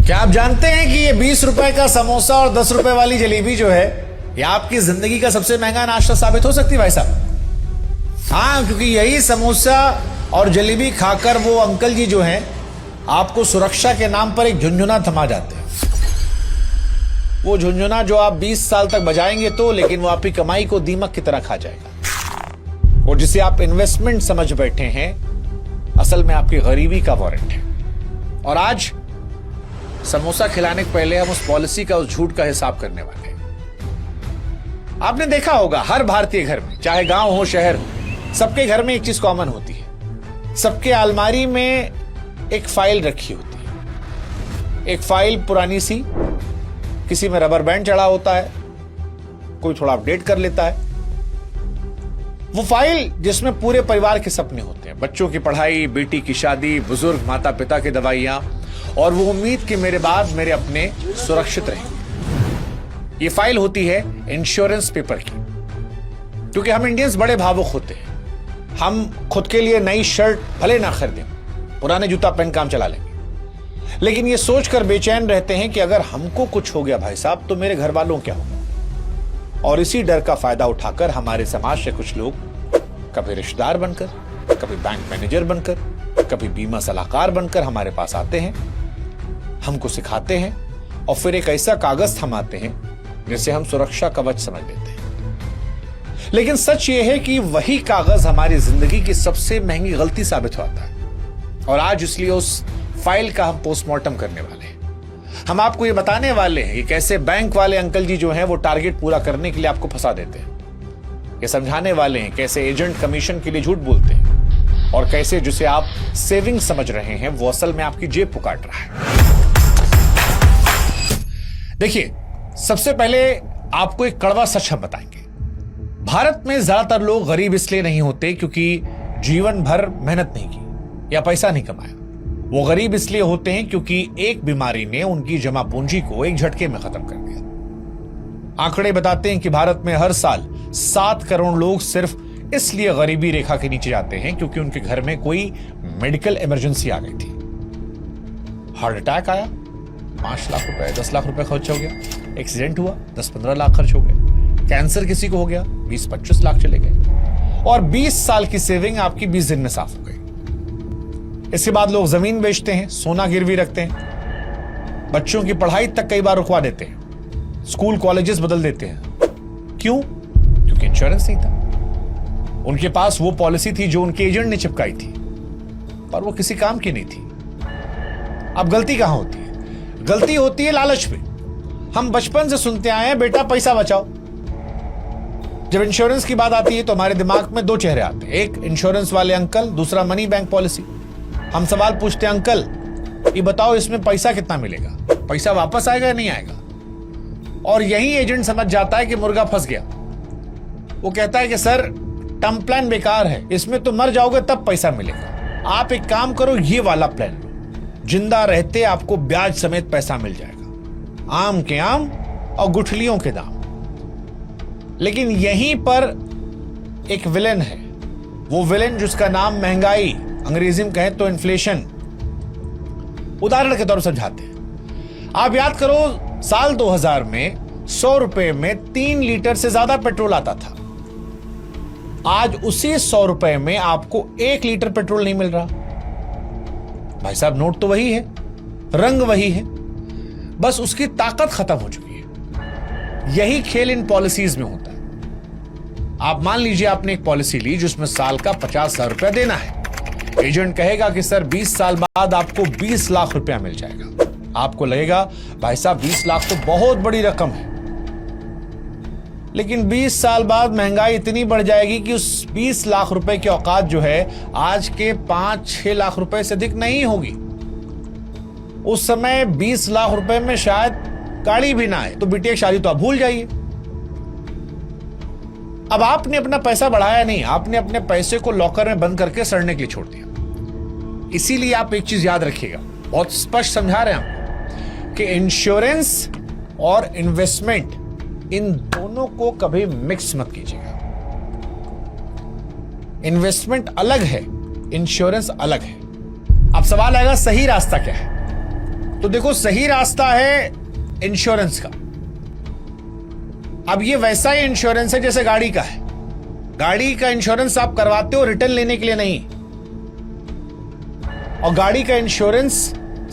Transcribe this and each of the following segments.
क्या आप जानते हैं कि ये 20 रुपए का समोसा और 10 रुपए वाली जलेबी जो है ये आपकी जिंदगी का सबसे महंगा नाश्ता साबित हो सकती है भाई साहब। हाँ, क्योंकि यही समोसा और जलेबी खाकर वो अंकल जी जो हैं आपको सुरक्षा के नाम पर एक झुनझुना थमा जाते हैं। वो झुनझुना जो आप 20 साल तक बजाएंगे तो, लेकिन वो आपकी कमाई को दीमक की तरह खा जाएगा। और जिसे आप इन्वेस्टमेंट समझ बैठे हैं, असल में आपकी गरीबी का वारंट है। और आज समोसा खिलाने के पहले हम उस पॉलिसी का, उस झूठ का हिसाब करने वाले हैं। आपने देखा होगा हर भारतीय घर में, चाहे गांव हो शहर, सबके घर में एक चीज कॉमन होती है। सबके अलमारी में एक फाइल रखी होती है। एक फाइल पुरानी सी, किसी में रबर बैंड चढ़ा होता है, कोई थोड़ा अपडेट कर लेता है। वो फाइल जिसमें पूरे परिवार के सपने होते हैं, बच्चों की पढ़ाई, बेटी की शादी, बुजुर्ग माता पिता की दवाइयां, और वो उम्मीद कि मेरे बाद मेरे अपने सुरक्षित रहेंगे। ये फाइल होती है इंश्योरेंस पेपर की। क्योंकि हम इंडियंस बड़े भावुक होते हैं। हम खुद के लिए नई शर्ट भले ना खरीदें, पुराने जूता पहन काम चला लेंगे, लेकिन ये सोचकर बेचैन रहते हैं कि अगर हमको कुछ हो गया भाई साहब तो मेरे घर वालों क्या होगा। और इसी डर का फायदा उठाकर हमारे समाज से कुछ लोग कभी रिश्तेदार बनकर, कभी बैंक मैनेजर बनकर, कभी बीमा सलाहकार बनकर हमारे पास आते हैं, हमको सिखाते हैं और फिर एक ऐसा कागज थमाते हैं जिसे हम सुरक्षा कवच समझ लेते हैं। लेकिन सच यह है कि वही कागज हमारी जिंदगी की सबसे महंगी गलती साबित होता है। और आज इसलिए उस फाइल का हम पोस्टमार्टम करने वाले हैं। हम आपको ये बताने वाले हैं कि कैसे बैंक वाले अंकल जी जो हैं वो टारगेट पूरा करने के लिए आपको फंसा देते हैं। ये समझाने वाले हैं कैसे एजेंट कमीशन के लिए झूठ बोलते हैं और कैसे जिसे आप सेविंग समझ रहे हैं वो असल में आपकी जेब पुकाट रहा है। देखिए, सबसे पहले आपको एक कड़वा सच हम बताएंगे। भारत में ज्यादातर लोग गरीब इसलिए नहीं होते क्योंकि जीवन भर मेहनत नहीं की या पैसा नहीं कमाया। वो गरीब इसलिए होते हैं क्योंकि एक बीमारी ने उनकी जमा पूंजी को एक झटके में खत्म कर दिया। आंकड़े बताते हैं कि भारत में हर साल 7 करोड़ लोग सिर्फ इसलिए गरीबी रेखा के नीचे जाते हैं क्योंकि उनके घर में कोई मेडिकल इमरजेंसी आ गई थी। हार्ट अटैक आया, 5 लाख रुपए, 10 लाख रुपए खर्च हो गया। एक्सीडेंट हुआ, 10-15 लाख खर्च हो गए। कैंसर किसी को हो गया, 20-25 लाख चले गए। और 20 साल की सेविंग आपकी 20 दिन में साफ हो गई। इसके बाद लोग जमीन बेचते हैं, सोना गिरवी रखते हैं, बच्चों की पढ़ाई तक कई बार रुकवा देते हैं, स्कूल कॉलेजेस बदल देते हैं। क्यों? क्योंकि इंश्योरेंस नहीं था। उनके पास वो पॉलिसी थी जो उनके एजेंट ने चिपकाई थी, पर वो किसी काम की नहीं थी। अब गलती कहां होती है? गलती होती है लालच पे। हम बचपन से सुनते आए हैं, बेटा पैसा बचाओ। जब इंश्योरेंस की बात आती है तो हमारे दिमाग में 2 चेहरे आते हैं, एक इंश्योरेंस वाले अंकल, दूसरा मनी बैंक पॉलिसी। हम सवाल पूछते हैं, अंकल ये बताओ इसमें पैसा कितना मिलेगा, पैसा वापस आएगा या नहीं आएगा? और यही एजेंट समझ जाता है कि मुर्गा फंस गया। वो कहता है कि सर टर्म प्लान बेकार है, इसमें तो मर जाओगे तब पैसा मिलेगा। आप एक काम करो, ये वाला प्लान लो, जिंदा रहते आपको ब्याज समेत पैसा मिल जाएगा, आम के आम और गुठलियों के दाम। लेकिन यहीं पर एक विलेन है, वो विलेन जिसका नाम महंगाई, अंग्रेजी में कहें तो इन्फ्लेशन। उदाहरण के तौर पर समझाते हैं। आप याद करो, साल 2000 में 100 रुपए में 3 लीटर से ज्यादा पेट्रोल आता था। आज उसी 100 रुपए में आपको 1 लीटर पेट्रोल नहीं मिल रहा। भाई साहब, नोट तो वही है, रंग वही है, बस उसकी ताकत खत्म हो चुकी है। यही खेल इन पॉलिसीज में होता है। आप मान लीजिए आपने एक पॉलिसी ली जिसमें साल का 50,000 रुपया देना है। एजेंट कहेगा कि सर 20 साल बाद आपको 20 लाख रुपया मिल जाएगा। आपको लगेगा भाई साहब 20 लाख तो बहुत बड़ी रकम है। लेकिन 20 साल बाद महंगाई इतनी बढ़ जाएगी कि उस 20 लाख रुपए की औकात जो है आज के 5-6 लाख रुपए से अधिक नहीं होगी। उस समय 20 लाख रुपए में शायद गाड़ी भी ना आए, तो बेटी की शादी तो आप भूल जाइए। अब आपने अपना पैसा बढ़ाया नहीं, आपने अपने पैसे को लॉकर में बंद करके सड़ने के लिए छोड़ दिया। इसीलिए आप एक चीज याद रखिएगा, बहुत स्पष्ट समझा रहे हैं हम कि इंश्योरेंस और इन्वेस्टमेंट, इन दोनों को कभी मिक्स मत कीजिएगा। इन्वेस्टमेंट अलग है, इंश्योरेंस अलग है। अब सवाल आएगा सही रास्ता क्या है? तो देखो, सही रास्ता है इंश्योरेंस का। अब ये वैसा ही इंश्योरेंस है जैसे गाड़ी का है। गाड़ी का इंश्योरेंस आप करवाते हो रिटर्न लेने के लिए नहीं, और गाड़ी का इंश्योरेंस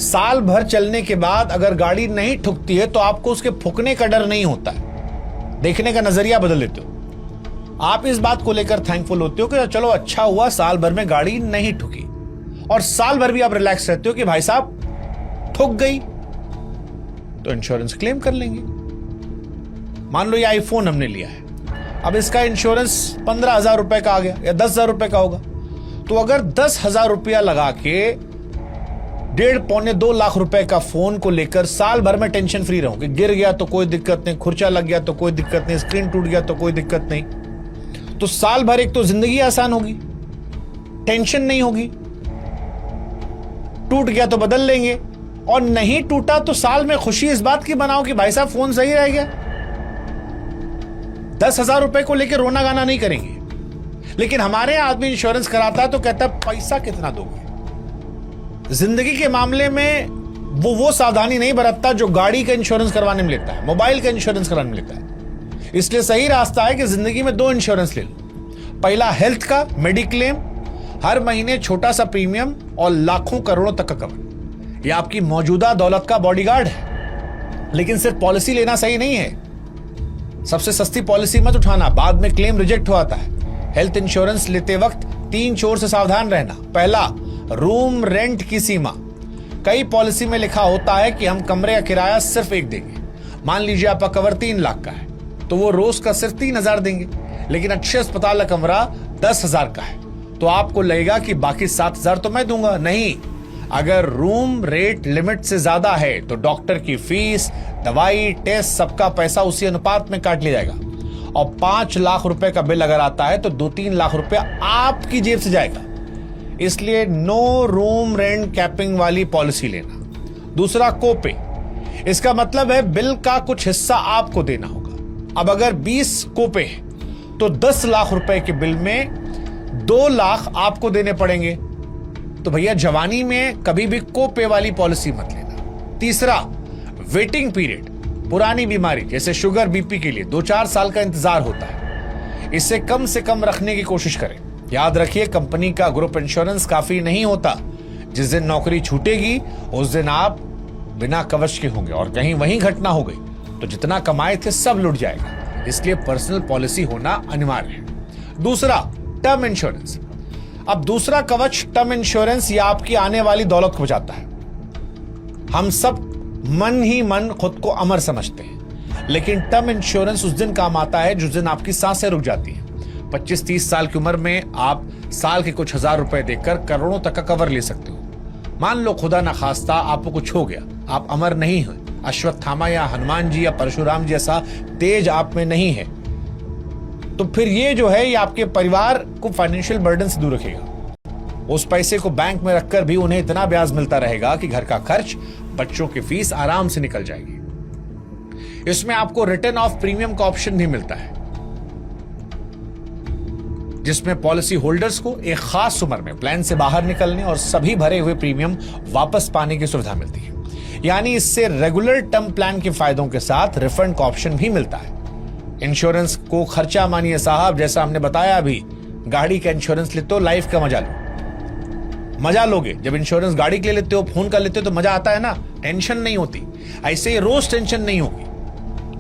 साल भर चलने के बाद अगर गाड़ी नहीं ठुकती है तो आपको उसके फूकने का डर नहीं होता है। देखने का नजरिया बदल देते हो। आप इस बात को लेकर थैंकफुल होते हो कि चलो अच्छा हुआ साल भर में गाड़ी नहीं ठुकी, और साल भर भी आप रिलैक्स रहते हो कि भाई साहब ठुक गई तो इंश्योरेंस क्लेम कर लेंगे। मान लो ये आईफोन हमने लिया है, अब इसका इंश्योरेंस 15,000 रुपए का आ गया या 10,000 रुपए का होगा, तो अगर 10,000 रुपया लगा के 1.5-2 लाख रुपए का फोन को लेकर साल भर में टेंशन फ्री रहूं कि गिर गया तो कोई दिक्कत नहीं, खुर्चा लग गया तो कोई दिक्कत नहीं, स्क्रीन टूट गया तो कोई दिक्कत नहीं, तो साल भर एक तो जिंदगी आसान होगी, टेंशन नहीं होगी। टूट गया तो बदल लेंगे, और नहीं टूटा तो साल में खुशी इस बात की बनाओ कि भाई साहब फोन सही रह गया। 10,000 रुपए को लेकर रोना गाना नहीं करेंगे। लेकिन हमारे यहां आदमी इंश्योरेंस कराता है तो कहता है पैसा कितना दोगे। जिंदगी के मामले में वो सावधानी नहीं बरतता जो गाड़ी का इंश्योरेंस करवाने में लेता है, मोबाइल का इंश्योरेंस कराने में लेता है। इसलिए सही रास्ता है कि जिंदगी में 2 इंश्योरेंस ले लो। पहला हेल्थ का मेडिक्लेम, हर महीने छोटा सा प्रीमियम और लाखों करोड़ों तक का कवर। यह आपकी मौजूदा दौलत का बॉडीगार्ड है। लेकिन सिर्फ पॉलिसी लेना सही नहीं है। सबसे सस्ती पॉलिसी मत उठाना, बाद में क्लेम रिजेक्ट हो आता है। हेल्थ इंश्योरेंस लेते वक्त 3 चोर से सावधान रहना। पहला, रूम रेंट की सीमा। कई पॉलिसी में लिखा होता है कि हम कमरे का किराया सिर्फ 1 देंगे। मान लीजिए आपका कवर 3 लाख का है तो वो रोज का सिर्फ 3,000 देंगे, लेकिन अच्छे अस्पताल का कमरा 10,000 का है तो आपको लगेगा कि बाकी 7,000 तो मैं दूंगा। नहीं, अगर रूम रेट लिमिट से ज्यादा है तो डॉक्टर की फीस, दवाई, टेस्ट, सबका पैसा उसी अनुपात में काट लिया जाएगा, और 5 लाख रुपए का बिल अगर आता है तो 2-3 लाख रुपए आपकी जेब से जाएगा। इसलिए नो रूम रेंट कैपिंग वाली पॉलिसी लेना। दूसरा, कोपे। इसका मतलब है बिल का कुछ हिस्सा आपको देना होगा। अब अगर 20 कोपे है तो 10 लाख रुपए के बिल में 2 लाख आपको देने पड़ेंगे। तो भैया जवानी में कभी भी कोपे वाली पॉलिसी मत लेना। तीसरा, वेटिंग पीरियड। पुरानी बीमारी जैसे शुगर, बीपी के लिए 2-4 साल का इंतजार होता है। इसे कम से कम रखने की कोशिश करें। याद रखिए, कंपनी का ग्रुप इंश्योरेंस काफी नहीं होता। जिस दिन नौकरी छूटेगी उस दिन आप बिना कवच के होंगे, और कहीं वहीं घटना हो गई तो जितना कमाए थे सब लुट जाएगा। इसलिए पर्सनल पॉलिसी होना अनिवार्य है। दूसरा, टर्म इंश्योरेंस। अब दूसरा कवच टर्म इंश्योरेंस, ये आपकी आने वाली दौलत को बचाता है। हम सब मन ही मन खुद को अमर समझते हैं, लेकिन टर्म इंश्योरेंस उस दिन काम आता है जिस दिन आपकी सांसें रुक जाती हैं। 25-30 साल की उम्र में आप साल के कुछ हजार रुपए देकर करोड़ों तक का कवर ले सकते हो। मान लो खुदा न खास्ता आपको कुछ हो गया, आप अमर नहीं हैं, अश्वत्थामा या हनुमान जी या परशुराम जैसा तेज आप में नहीं है, तो फिर ये जो है ये आपके परिवार को फाइनेंशियल बर्डन से दूर रखेगा। उस पैसे को बैंक में रखकर भी उन्हें इतना ब्याज मिलता रहेगा कि घर का खर्च, बच्चों की फीस आराम से निकल जाएगी। इसमें आपको रिटर्न ऑफ प्रीमियम का ऑप्शन भी मिलता है, जिसमें पॉलिसी होल्डर्स को एक खास उम्र में प्लान से बाहर निकलने और सभी भरे हुए प्रीमियम वापस पाने की सुविधा मिलती है। यानी इससे रेगुलर टर्म प्लान के फायदों के साथ रिफंड का ऑप्शन भी मिलता है। इंश्योरेंस को खर्चा मानिए साहब, जैसा हमने बताया अभी, गाड़ी का इंश्योरेंस लेते हो, लाइफ का मजा लो। मजा लोगे जब इंश्योरेंस गाड़ी के लिए लेते हो, फोन का लेते हो तो मजा आता है ना, टेंशन नहीं होती। ऐसे ही रोज टेंशन नहीं होगी।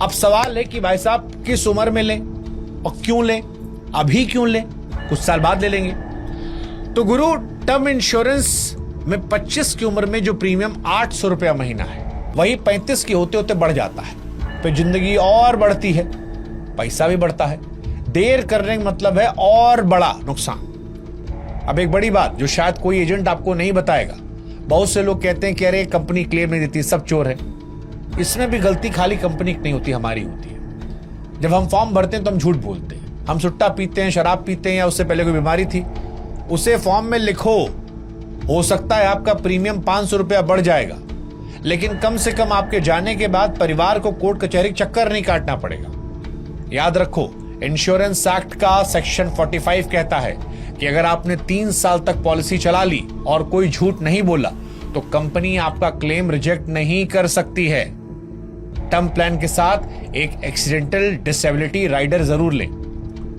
अब सवाल है कि भाई साहब किस उम्र में लें और क्यों लें, अभी क्यों लें, कुछ साल बाद ले लेंगे। तो गुरु, टर्म इंश्योरेंस में 25 की उम्र में जो प्रीमियम 800 रुपया महीना है, वही 35 के होते होते बढ़ जाता है। फिर जिंदगी और बढ़ती है, पैसा भी बढ़ता है। देर करने का मतलब है और बड़ा नुकसान। अब एक बड़ी बात जो शायद कोई एजेंट आपको नहीं बताएगा, बहुत से लोग कहते हैं कि अरे कंपनी क्लेम नहीं देती, सब चोर है। इसमें भी गलती खाली कंपनी की नहीं होती, हमारी होती है। जब हम फॉर्म भरते हैं तो हम झूठ बोलते हैं। हम सुट्टा पीते हैं, शराब पीते हैं, या उससे पहले कोई बीमारी थी, उसे फॉर्म में लिखो। हो सकता है आपका प्रीमियम 500 रुपया बढ़ जाएगा, लेकिन कम से कम आपके जाने के बाद परिवार को कोर्ट कचहरी चक्कर नहीं काटना पड़ेगा। याद रखो, इंश्योरेंस एक्ट का सेक्शन 45 कहता है कि अगर आपने 3 साल तक पॉलिसी चला ली और कोई झूठ नहीं बोला तो कंपनी आपका क्लेम रिजेक्ट नहीं कर सकती है। टर्म प्लान के साथ एक एक्सीडेंटल डिसेबिलिटी राइडर जरूर लें।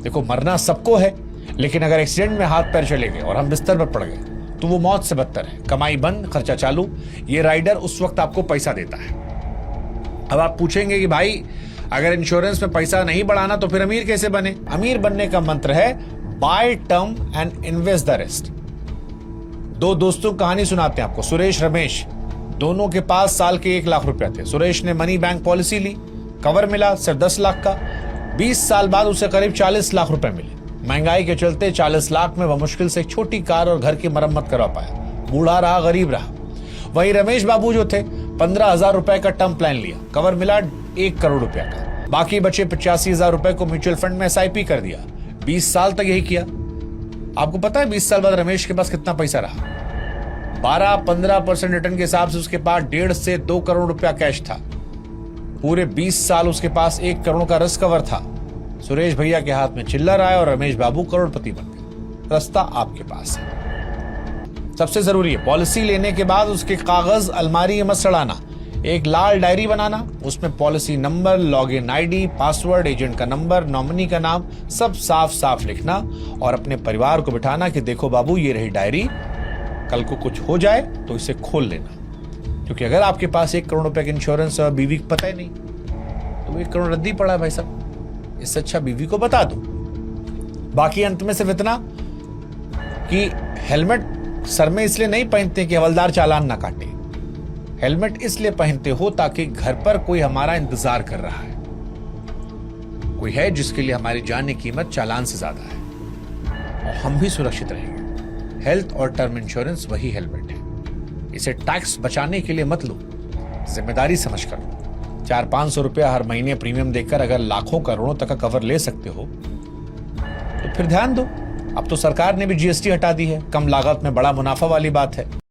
देखो, मरना सबको है, लेकिन अगर एक्सीडेंट में हाथ पैर चले गए और हम बिस्तर पर पड़ गए तो वो मौत से बदतर है। कमाई बंद, खर्चा चालू। ये राइडर उस वक्त आपको पैसा देता है। अब आप पूछेंगे कि भाई अगर इंश्योरेंस में पैसा नहीं बढ़ाना तो फिर अमीर कैसे बने? अमीर बनने का मंत्र है by term and invest the rest. दो दोस्तों की कहानी सुनाते हैं आपको, सुरेश रमेश। दोनों के पास साल के 1 लाख रुपया थे। सुरेश ने मनी बैंक पॉलिसी ली, कवर मिला सिर्फ 10 लाख का। 20 साल बाद उसे करीब 40 लाख रुपए मिले। महंगाई के चलते 40 लाख में वह मुश्किल से एक छोटी कार और घर की मरम्मत करवा पाया। बूढ़ा रहा, गरीब रहा। वहीं रमेश बाबू जो थे, 15,000 रुपए का टर्म प्लान लिया, कवर मिला 1 करोड़ रुपया का। बाकी बचे 85,000 रुपए को म्यूचुअल फंड में SIP कर दिया। 20 साल तक यही किया। आपको पता है 20 साल बाद रमेश के पास कितना पैसा रहा? 12-15% रिटर्न के हिसाब से उसके पास 1.5 से 2 करोड़ रुपया कैश था। पूरे 20 साल उसके पास 1 करोड़ का रिस्क कवर था। सुरेश भैया के हाथ में चिल्लर आया और रमेश बाबू करोड़पति बन गए। रास्ता आपके पास है। सबसे जरूरी है पॉलिसी लेने के बाद उसके कागज अलमारी में मत सड़ाना। एक लाल डायरी बनाना, उसमें policy number, login ID, password, agent का नंबर, नॉमिनी का नाम सब साफ साफ लिखना और अपने परिवार को बिठाना कि देखो बाबू, ये रही डायरी, कल को कुछ हो जाए तो इसे खोल लेना। क्योंकि अगर आपके पास 1 करोड़ रुपए का इंश्योरेंस और बीवी को पता ही नहीं तो वो 1 करोड़ रद्दी पड़ा है भाई साहब। इससे अच्छा बीवी को बता दो। बाकी अंत में सिर्फ इतना कि हेलमेट सर में इसलिए नहीं पहनते कि हवलदार चालान ना काटे। हेलमेट इसलिए पहनते हो ताकि घर पर कोई हमारा इंतजार कर रहा है, कोई है जिसके लिए हमारी जान की कीमत चालान से ज्यादा है, और हम भी सुरक्षित रहेंगे। हेल्थ और टर्म इंश्योरेंस वही हेलमेट है। इसे टैक्स बचाने के लिए मत लो, जिम्मेदारी समझ कर लो। 400-500 रुपया हर महीने प्रीमियम देकर अगर लाखों करोड़ों तक का कवर ले सकते हो तो फिर ध्यान दो। अब तो सरकार ने भी GST हटा दी है। कम लागत में बड़ा मुनाफा वाली बात है।